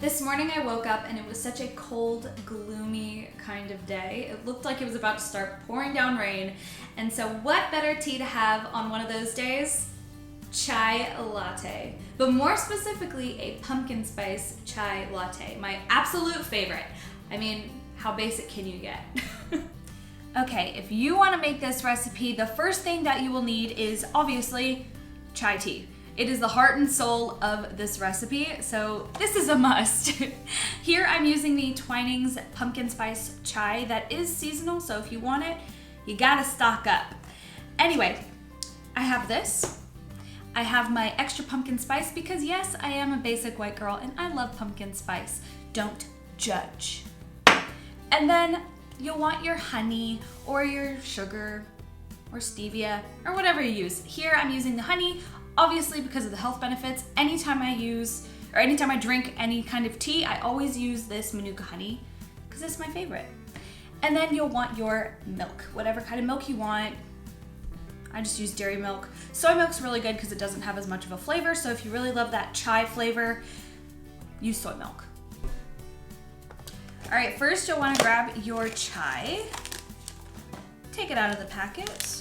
This morning I woke up and it was such a cold, gloomy kind of day. It looked like it was about to start pouring down rain. And so what better tea to have on one of those days? Chai latte. But more specifically, a pumpkin spice chai latte. My absolute favorite. I mean, how basic can you get? Okay, if you want to make this recipe, the first thing that you will need is obviously chai tea. It is the heart and soul of this recipe, so this is a must. Here I'm using the Twinings pumpkin spice chai that is seasonal, so if you want it, you gotta stock up. Anyway, I have this. I have my extra pumpkin spice because yes, I am a basic white girl and I love pumpkin spice. Don't judge. And then you'll want your honey or your sugar or stevia or whatever you use. Here I'm using the honey. Obviously, because of the health benefits, anytime I drink any kind of tea, I always use this Manuka honey because it's my favorite. And then you'll want your milk, whatever kind of milk you want. I just use dairy milk. Soy milk's really good because it doesn't have as much of a flavor, so if you really love that chai flavor, use soy milk. All right, first you'll want to grab your chai, take it out of the packet.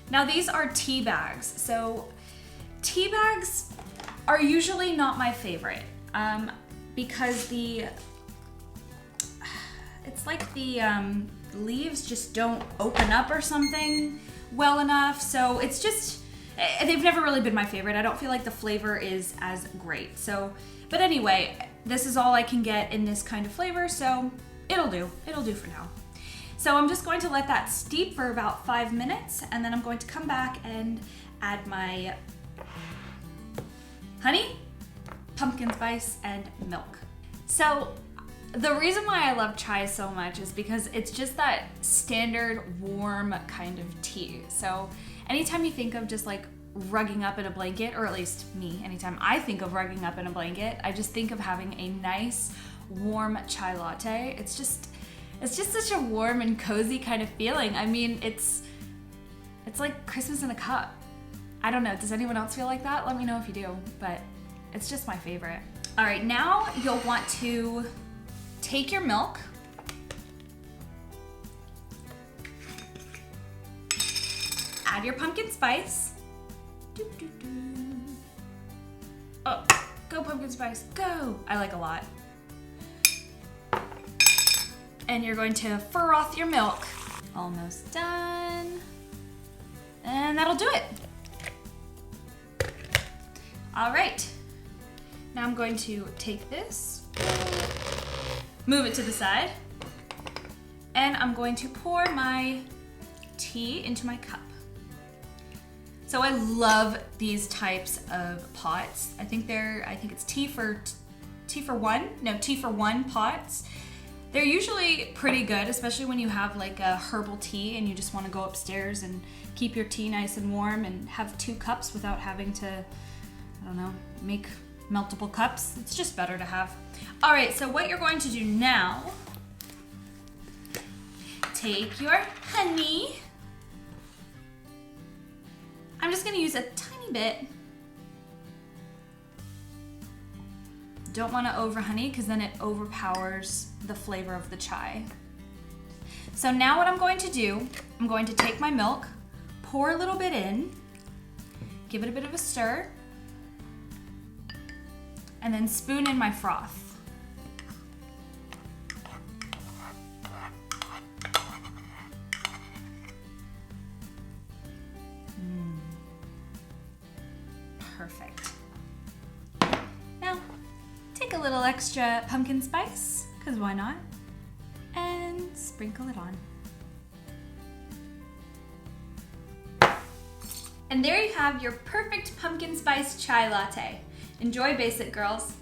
Now these are tea bags. So tea bags are usually not my favorite because it's like the leaves just don't open up or something well enough. So it's just, they've never really been my favorite. I don't feel like the flavor is as great. So, but anyway, this is all I can get in this kind of flavor, so it'll do for now. So I'm just going to let that steep for about 5 minutes, and then I'm going to come back and add my honey, pumpkin spice, and milk. So the reason why I love chai so much is because it's just that standard warm kind of tea. So anytime you think of just like rugging up in a blanket, or at least me, anytime I think of rugging up in a blanket, I just think of having a nice warm chai latte. It's just such a warm and cozy kind of feeling. I mean, it's like Christmas in a cup. I don't know, does anyone else feel like that? Let me know if you do, but it's just my favorite. All right, now you'll want to take your milk, add your pumpkin spice. Oh, go pumpkin spice, go! I like a lot. And you're going to froth your milk. Almost done. And that'll do it. All right. Now I'm going to take this, move it to the side, and I'm going to pour my tea into my cup. So I love these types of pots. I think it's tea for one pots. They're usually pretty good, especially when you have like a herbal tea and you just want to go upstairs and keep your tea nice and warm and have 2 cups without having to, I don't know, make multiple cups. It's just better to have. All right, so what you're going to do now, take your honey. I'm just gonna use a tiny bit. Don't want to over honey because then it overpowers the flavor of the chai. So now what I'm going to do, I'm going to take my milk, pour a little bit in, give it a bit of a stir, and then spoon in my froth. Perfect. Now, take a little extra pumpkin spice, because why not? And sprinkle it on. And there you have your perfect pumpkin spice chai latte. Enjoy, basic girls.